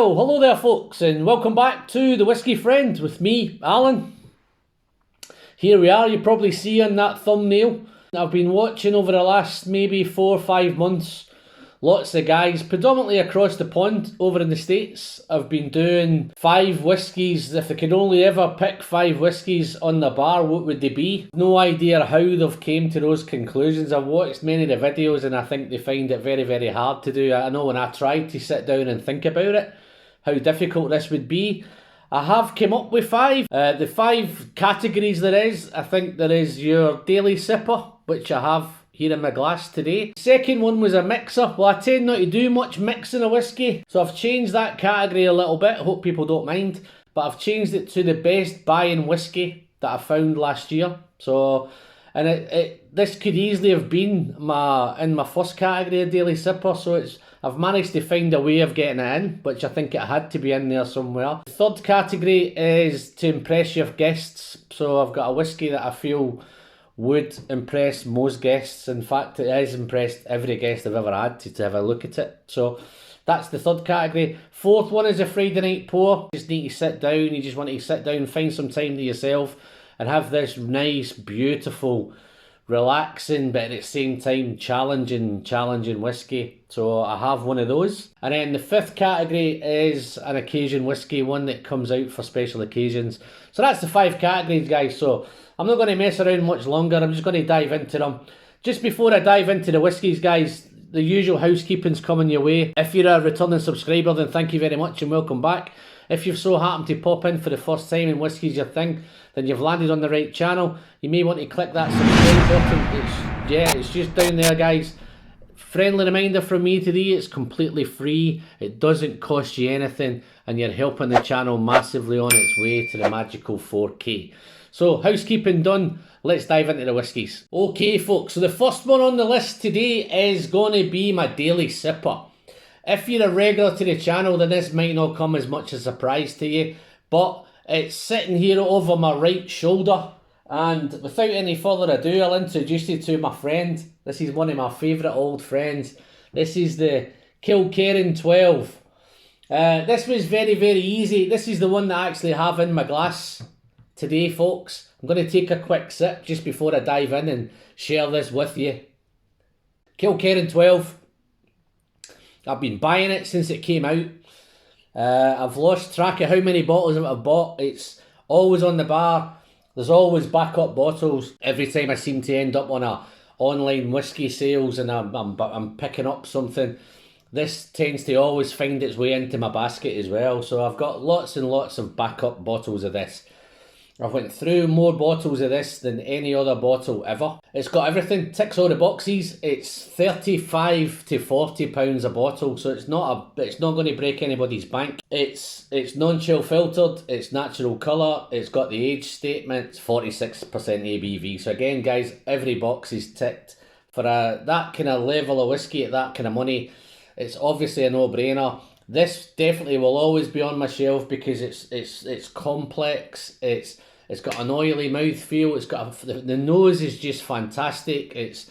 Well, hello there folks, and welcome back to The Whiskey Friend with me, Alan. Here we are, you probably see on that thumbnail. I've been watching over the last maybe 4 or 5 months, lots of guys, predominantly across the pond over in the States, have been doing 5 whiskies. If they could only ever pick 5 whiskies on the bar, what would they be? No idea how they've came to those conclusions. I've watched many of the videos and I think they find it very, very hard to do. I know when I tried to sit down and think about it, how difficult this would be. I have come up with 5. The 5 categories there is, I think there is your daily sipper, which I have here in my glass today. Second one was a mixer. Well, I tend not to do much mixing of whiskey, so I've changed that category a little bit. Hope people don't mind, but I've changed it to the best buying whiskey that I found last year. So, and this could easily have been in my first category of daily sipper. So I've managed to find a way of getting it in, which I think it had to be in there somewhere. The third category is to impress your guests. So I've got a whiskey that I feel would impress most guests. In fact, it has impressed every guest I've ever had to have a look at it. So that's the third category. Fourth one is a Friday night pour. You just need to sit down. You just want to sit down, find some time to yourself and have this nice, beautiful, relaxing, but at the same time challenging whiskey. So I have one of those. And then the fifth category is an occasion whiskey, one that comes out for special occasions. So that's the 5 categories, guys. So I'm not going to mess around much longer. I'm just going to dive into them. Just before I dive into the whiskies, guys, the usual housekeeping's coming your way. If you're a returning subscriber, then thank you very much and welcome back. If you've so happened to pop in for the first time and whiskey's your thing, then you've landed on the right channel. You may want to click that subscribe button. It's just down there, guys. Friendly reminder from me today, it's completely free. It doesn't cost you anything and you're helping the channel massively on its way to the magical 4K. So, housekeeping done, let's dive into the whiskies. Okay folks, so the first one on the list today is going to be my daily sipper. If you're a regular to the channel, then this might not come as much as a surprise to you, but it's sitting here over my right shoulder. And without any further ado, I'll introduce you to my friend. This is one of my favourite old friends. This is the Kilkerran 12. This was very, very easy. This is the one that I actually have in my glass today, folks. I'm going to take a quick sip just before I dive in and share this with you. Kilkerran 12. I've been buying it since it came out. I've lost track of how many bottles I've bought. It's always on the bar. There's always backup bottles. Every time I seem to end up on a online whiskey sales and I'm picking up something, this tends to always find its way into my basket as well. So I've got lots and lots of backup bottles of this. I've went through more bottles of this than any other bottle ever. It's got everything, ticks all the boxes. It's 35 to 40 pounds a bottle, so it's not going to break anybody's bank. It's non-chill filtered, it's natural colour, it's got the age statement, it's 46% ABV. So again, guys, every box is ticked. For that kind of level of whiskey at that kind of money, it's obviously a no-brainer. This definitely will always be on my shelf because it's complex. It's got an oily mouthfeel. It's got the nose is just fantastic. It's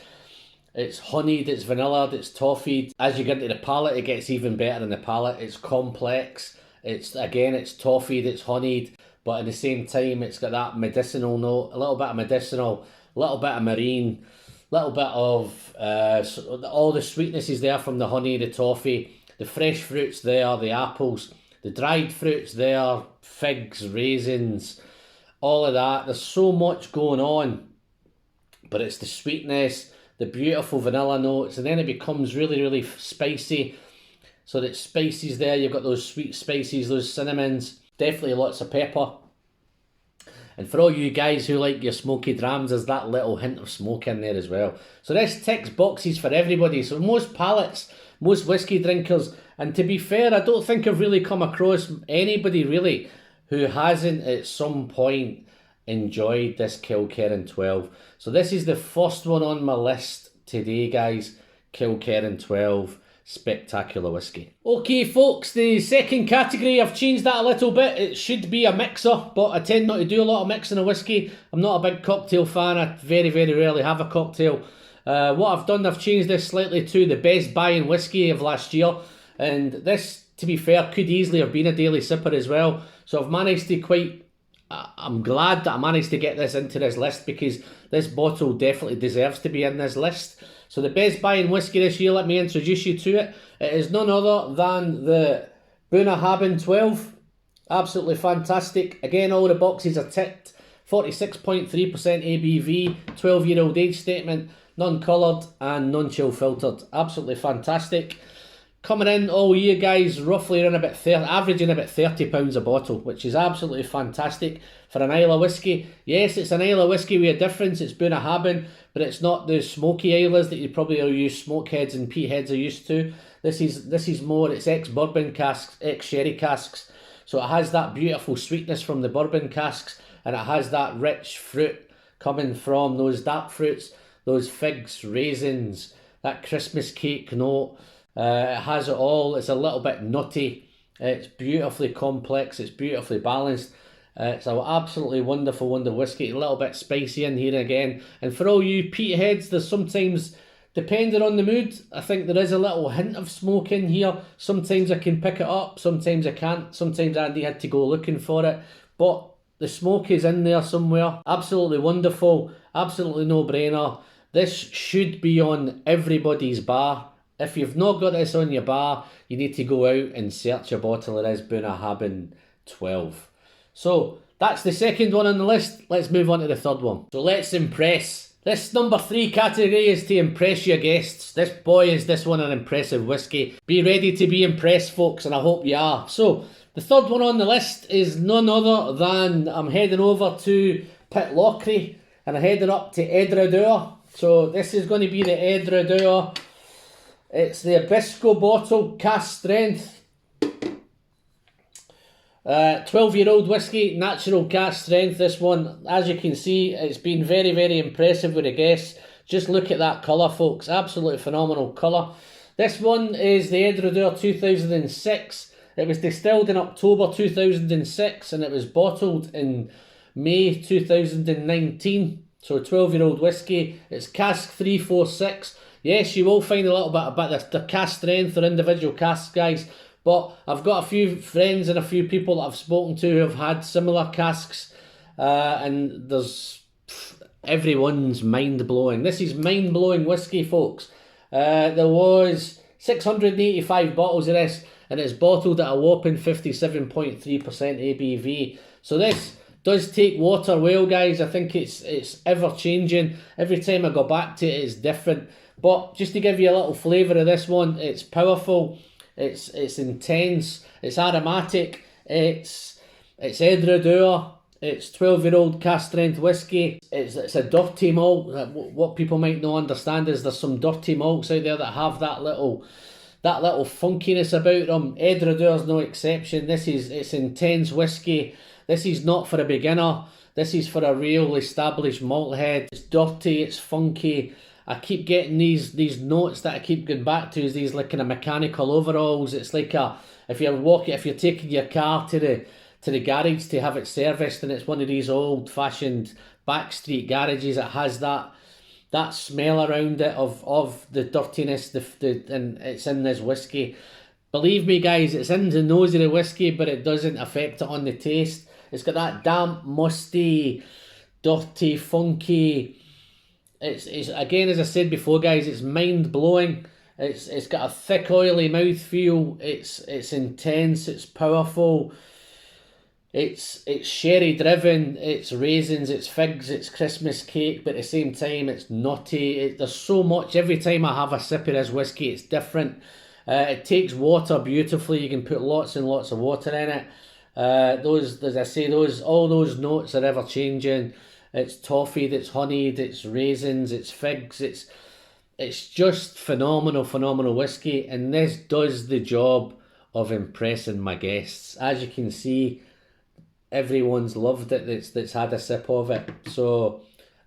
honeyed, it's vanillaed, it's toffeed. As you get into the palate, it gets even better in the palate. It's complex. It's toffeed, it's honeyed, but at the same time, it's got that medicinal note, a little bit of medicinal, a little bit of marine, a little bit of all the sweetness is there from the honey, the toffee. The fresh fruits there, the apples, the dried fruits there, figs, raisins, all of that. There's so much going on, but it's the sweetness, the beautiful vanilla notes, and then it becomes really, really spicy. So that spices there, you've got those sweet spices, those cinnamons, definitely lots of pepper. And for all you guys who like your smoky drams, there's that little hint of smoke in there as well. So this ticks boxes for everybody. So most palates, most whiskey drinkers, and to be fair, I don't think I've really come across anybody really who hasn't at some point enjoyed this Kilkerran 12. So this is the first one on my list today, guys. Kilkerran 12. Spectacular whiskey. Okay folks, the second category, I've changed that a little bit. It should be a mixer, but I tend not to do a lot of mixing of whiskey. I'm not a big cocktail fan. I very, very rarely have a cocktail. What I've done, I've changed this slightly to the best buying whiskey of last year. And this to be fair, could easily have been a daily sipper as well. So I've managed to I'm glad that I managed to get this into this list, because this bottle definitely deserves to be in this list. So the best buying whiskey this year, let me introduce you to it. It is none other than the Bunnahabhain 12. Absolutely fantastic. Again, all the boxes are ticked. 46.3% ABV, 12-year-old age statement, non-coloured and non-chill filtered. Absolutely fantastic. Coming in all year, guys, roughly around about averaging about £30 a bottle, which is absolutely fantastic for an Islay whiskey. Yes, it's an Islay whiskey with a difference. It's Bunnahabhain, but it's not the smoky Isleys that you probably are used, smokeheads and peatheads are used to. This is more, it's ex-bourbon casks, ex-sherry casks. So it has that beautiful sweetness from the bourbon casks, and it has that rich fruit coming from those dark fruits, those figs, raisins, that Christmas cake note. It has it all. It's a little bit nutty. It's beautifully complex. It's beautifully balanced. It's an absolutely wonderful whiskey. A little bit spicy in here again. And for all you peatheads, there's sometimes, depending on the mood, I think there is a little hint of smoke in here. Sometimes I can pick it up. Sometimes I can't. Sometimes Andy had to go looking for it. But the smoke is in there somewhere. Absolutely wonderful. Absolutely no-brainer. This should be on everybody's bar. If you've not got this on your bar, you need to go out and search a bottle of this Bunnahabhain 12. So that's the second one on the list. Let's move on to the third one. So let's impress. This number 3 category is to impress your guests. Is this one an impressive whiskey? Be ready to be impressed, folks, and I hope you are. So the third one on the list is none other than, I'm heading over to Pitlochry and I'm heading up to Edradour. So this is going to be the Edradour. It's the Abisko bottle, cask strength. 12-year-old whiskey, natural cask strength. This one, as you can see, it's been very, very impressive with the guests. Just look at that colour, folks. Absolutely phenomenal colour. This one is the Edradour 2006. It was distilled in October 2006 and it was bottled in May 2019. So a 12-year-old whiskey. It's cask 346. Yes, you will find a little bit about the cask strength or individual casks, guys. But I've got a few friends and a few people that I've spoken to who have had similar casks. And everyone's mind-blowing. This is mind-blowing whiskey, folks. There was 685 bottles of this, and it's bottled at a whopping 57.3% ABV. So this does take water well, guys. I think it's ever-changing. Every time I go back to it, it's different. But just to give you a little flavour of this one, it's powerful, it's intense, it's aromatic, it's Edradour, it's 12-year-old cask strength whiskey. It's a dirty malt. What people might not understand is there's some dirty malts out there that have that little funkiness about them. Edradour's no exception. It's intense whiskey. This is not for a beginner. This is for a real established malt head. It's dirty, it's funky. I keep getting these notes that I keep going back to, is these like kind of mechanical overalls. It's like if you're taking your car to the garage to have it serviced, and it's one of these old-fashioned backstreet garages that has that smell around it of the dirtiness, and it's in this whiskey. Believe me, guys, it's in the nose of the whiskey, but it doesn't affect it on the taste. It's got that damp, musty, dirty, funky. It's again, as I said before, guys, it's mind-blowing. It's got a thick, oily mouthfeel. It's intense. It's powerful. It's sherry-driven. It's raisins. It's figs. It's Christmas cake. But at the same time, it's nutty. There's so much. Every time I have a sip of this whiskey, it's different. It takes water beautifully. You can put lots and lots of water in it. All those notes are ever changing. It's toffee, it's honeyed, it's raisins, it's figs. It's just phenomenal whiskey, and this does the job of impressing my guests. As you can see, everyone's loved it that's had a sip of it. So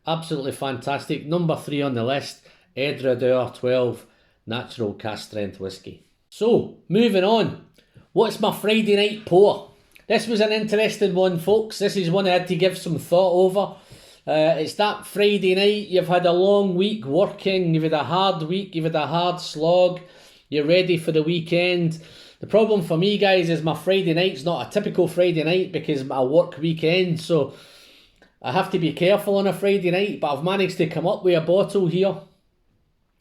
absolutely fantastic. Number 3 on the list, Edradour 12 natural cask strength whiskey. So moving on, what's my Friday night pour? This was an interesting one, folks. This is one I had to give some thought over. It's that Friday night, you've had a long week working, you've had a hard week, you've had a hard slog, you're ready for the weekend. The problem for me, guys, is my Friday night's not a typical Friday night because I work weekend, so I have to be careful on a Friday night, but I've managed to come up with a bottle here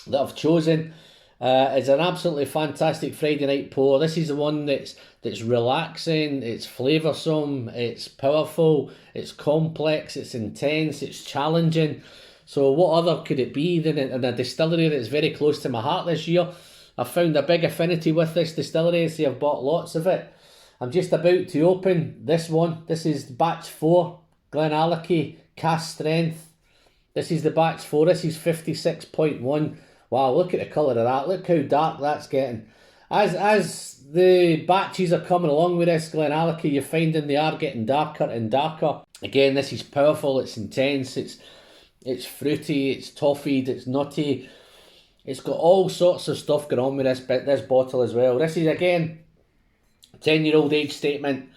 that I've chosen. It's an absolutely fantastic Friday night pour. This is the one that's relaxing, it's flavoursome, it's powerful, it's complex, it's intense, it's challenging. So what other could it be than in a distillery that's very close to my heart this year? I've found a big affinity with this distillery, so I've bought lots of it. I'm just about to open this one. This is batch 4, Glenallachie Cask Strength. This is the batch 4, this is 56.1. Wow, look at the colour of that. Look how dark that's getting. As the batches are coming along with this Glenallachie, you're finding they are getting darker and darker. Again, this is powerful, it's intense, it's fruity, it's toffeed, it's nutty. It's got all sorts of stuff going on with this bottle as well. This is, again, 10-year-old age statement,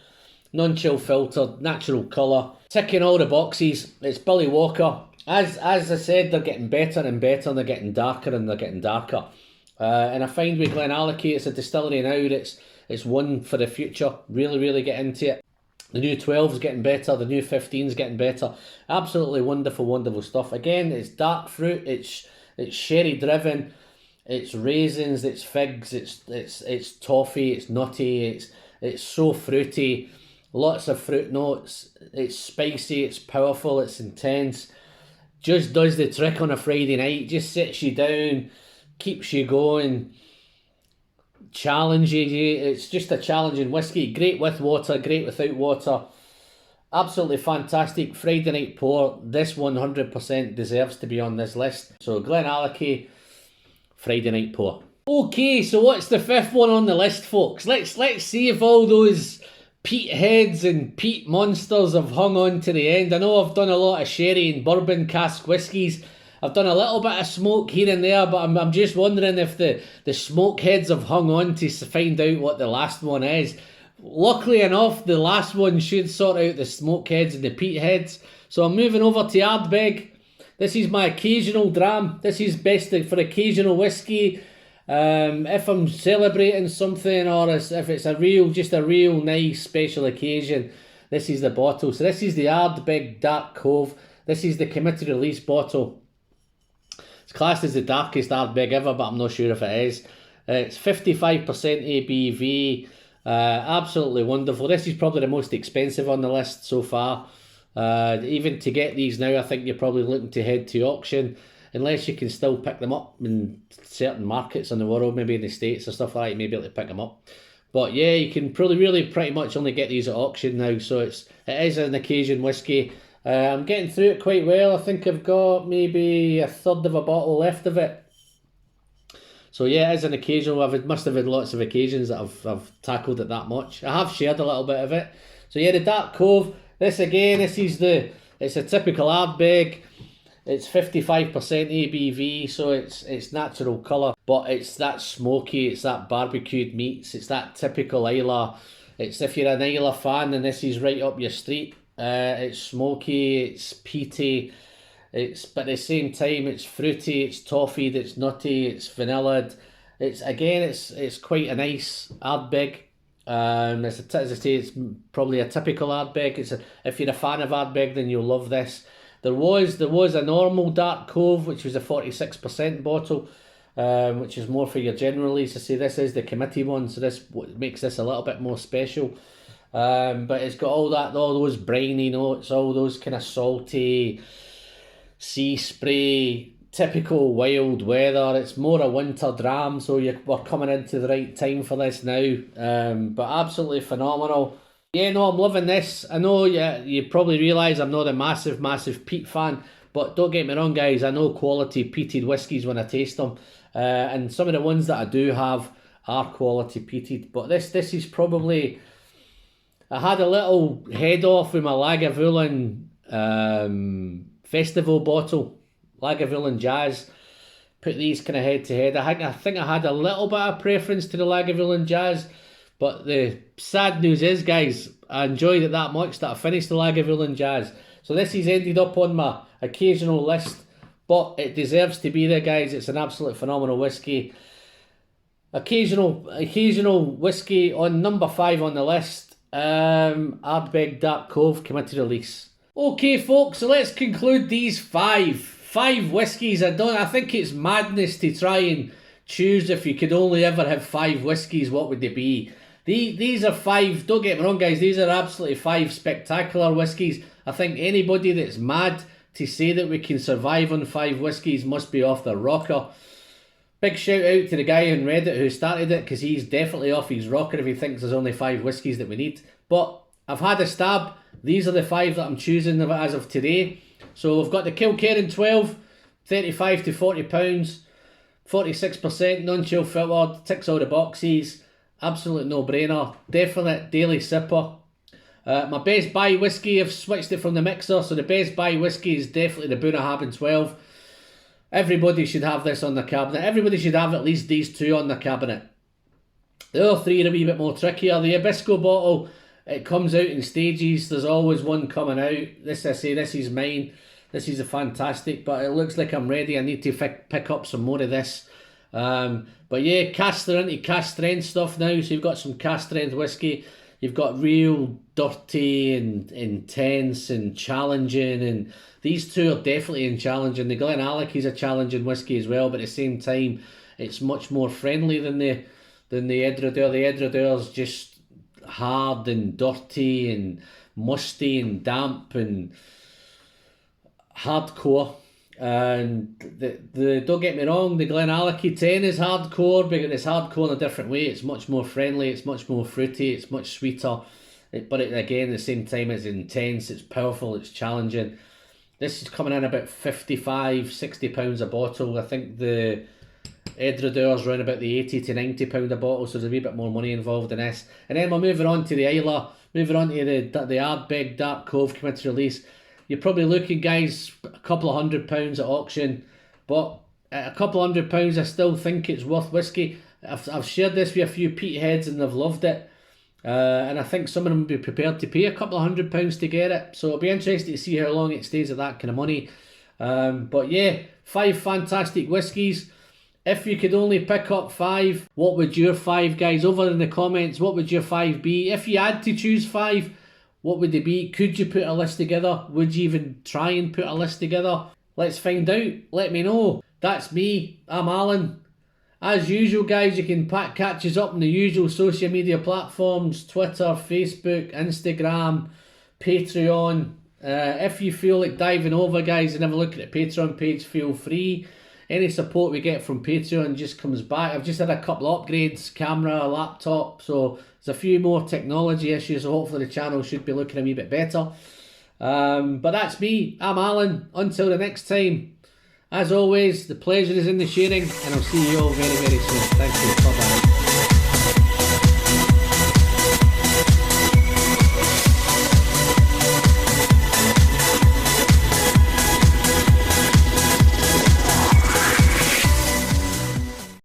non-chill filtered, natural colour, ticking all the boxes. It's Billy Walker. As I said, they're getting better and better, and they're getting darker and they're getting darker. And I find with Glenallachie, it's a distillery now it's one for the future. Really, really get into it. The new 12's getting better, the new 15's getting better. Absolutely wonderful, wonderful stuff. Again, it's dark fruit, it's sherry driven, it's raisins, it's figs, it's toffee, it's nutty, it's so fruity, lots of fruit notes, it's spicy, it's powerful, it's intense. Just does the trick on a Friday night, just sits you down, keeps you going, challenges you. It's just a challenging whiskey, great with water, great without water. Absolutely fantastic Friday night pour. This 100% deserves to be on this list. So Glenallachie Friday night pour. Okay, so what's the 5th one on the list, folks? Let's see if all those peat heads and peat monsters have hung on to the end. I know I've done a lot of sherry and bourbon cask whiskies. I've done a little bit of smoke here and there, but I'm just wondering if the smoke heads have hung on to find out what the last one is. Luckily enough, the last one should sort out the smoke heads and the peat heads. So I'm moving over to Ardbeg. This is my occasional dram. This is best for occasional whiskey. If I'm celebrating something, or if it's just a real nice special occasion, this is the bottle. So this is the Ardbeg Dark Cove. This is the committee release bottle. It's classed as the darkest Ardbeg ever, but I'm not sure if it is. It's 55% ABV. Absolutely wonderful. This is probably the most expensive on the list so far. Even to get these now, I think you're probably looking to head to auction, unless you can still pick them up in certain markets in the world, maybe in the States or stuff like that. You may be able to pick them up. But yeah, you can really pretty much only get these at auction now. So it is an occasion whiskey. I'm getting through it quite well. I think I've got maybe 1/3 of a bottle left of it. So yeah, it is an occasional. Must have had lots of occasions that I've tackled it that much. I have shared a little bit of it. So yeah, the Dark Cove. It's a typical Ardbeg. It's 55% ABV, so it's natural colour, but it's that smoky, it's that barbecued meats, it's that typical Islay. It's, if you're an Islay fan, then this is right up your street. It's smoky, it's peaty, but at the same time it's fruity, it's toffeed, it's nutty, it's vanillaed. It's quite a nice Ardbeg. As I say, it's probably a typical Ardbeg. If you're a fan of Ardbeg, then you'll love this. There was a normal Dark Cove, which was a 46% bottle, which is more for your general release. I say this is the committee one, so this makes this a little bit more special. But it's got all those briny notes, all those kind of salty sea spray, typical wild weather. It's more a winter dram, so we're coming into the right time for this now. But absolutely phenomenal. Yeah, no, I'm loving this. I know you probably realise I'm not a massive peat fan, but don't get me wrong, guys, I know quality peated whiskies when I taste them. And some of the ones that I do have are quality peated, but this is probably... I had a little head off with my Lagavulin festival bottle, Lagavulin Jazz. Put these kind of head to head. I think I had a little bit of preference to the Lagavulin Jazz, but the sad news is, guys, I enjoyed it that much that I finished the Lagavulin Jazz. So this has ended up on my occasional list, but it deserves to be there, guys. It's an absolute phenomenal whiskey. Occasional whiskey on number 5 on the list. Ardbeg Dark Cove committee release. Okay, folks, so let's conclude these five whiskies. I think it's madness to try and choose if you could only ever have 5 whiskies. What would they be? These are 5. Don't get me wrong, guys. These are absolutely 5 spectacular whiskies. I think anybody that's mad to say that we can survive on 5 whiskies must be off their rocker. Big shout out to the guy on Reddit who started it, because he's definitely off his rocker if he thinks there's only 5 whiskies that we need. But I've had a stab. These are the 5 that I'm choosing as of today. So we've got the Kilkerran 12, 35 to 40 pounds, 46%, non-chill filtered, ticks all the boxes. Absolute no-brainer. Definite daily sipper. My Best Buy whiskey, I've switched it from the mixer, so the Best Buy whiskey is definitely the Bunnahabhain 12. Everybody should have this on their cabinet. Everybody should have at least these 2 on their cabinet. The other 3 are a wee bit more trickier. The Hibisco bottle, it comes out in stages. There's always one coming out. This is mine. This is a fantastic, but it looks like I'm ready. I need to pick up some more of this. But yeah, they're into cask strength stuff now. So you've got some cask strength whiskey. You've got real dirty and intense and challenging, and these 2 are definitely in challenging. The Glenallachie is a challenging whiskey as well, but at the same time, it's much more friendly than the Edredure. The Edredure's just hard and dirty and musty and damp and hardcore. And the don't get me wrong, the Glenallachie 10 is hardcore, but it's hardcore in a different way. It's much more friendly, it's much more fruity, it's much sweeter. But again, at the same time, it's intense, it's powerful, it's challenging. This is coming in about 55, 60 pounds a bottle. I think the Edredure's around about the 80 to 90 pound a bottle, so there's a wee bit more money involved in this. And then we're moving on to the Islay, moving on to the Ardbeg Dark Cove committee release. You're probably looking, guys, a couple of £100 at auction, but at a couple of £100, I still think it's worth whiskey. I've shared this with a few peatheads and they've loved it, and I think some of them would be prepared to pay a couple of £100 to get it. So it'll be interesting to see how long it stays at that kind of money. But yeah, 5 fantastic whiskies. If you could only pick up 5, what would your 5, guys? Over in the comments, what would your 5 be? If you had to choose 5, what would they be? Could you put a list together? Would you even try and put a list together? Let's find out. Let me know. That's me. I'm Alan. As usual, guys, you can catch us up on the usual social media platforms: Twitter, Facebook, Instagram, Patreon. If you feel like diving over, guys, and have a look at the Patreon page, feel free. Any support we get from Patreon just comes back. I've just had a couple of upgrades, camera, laptop, so there's a few more technology issues, so hopefully the channel should be looking a wee bit better. But that's me. I'm Alan. Until the next time, as always, the pleasure is in the sharing, and I'll see you all very, very soon. Thank you. Bye-bye.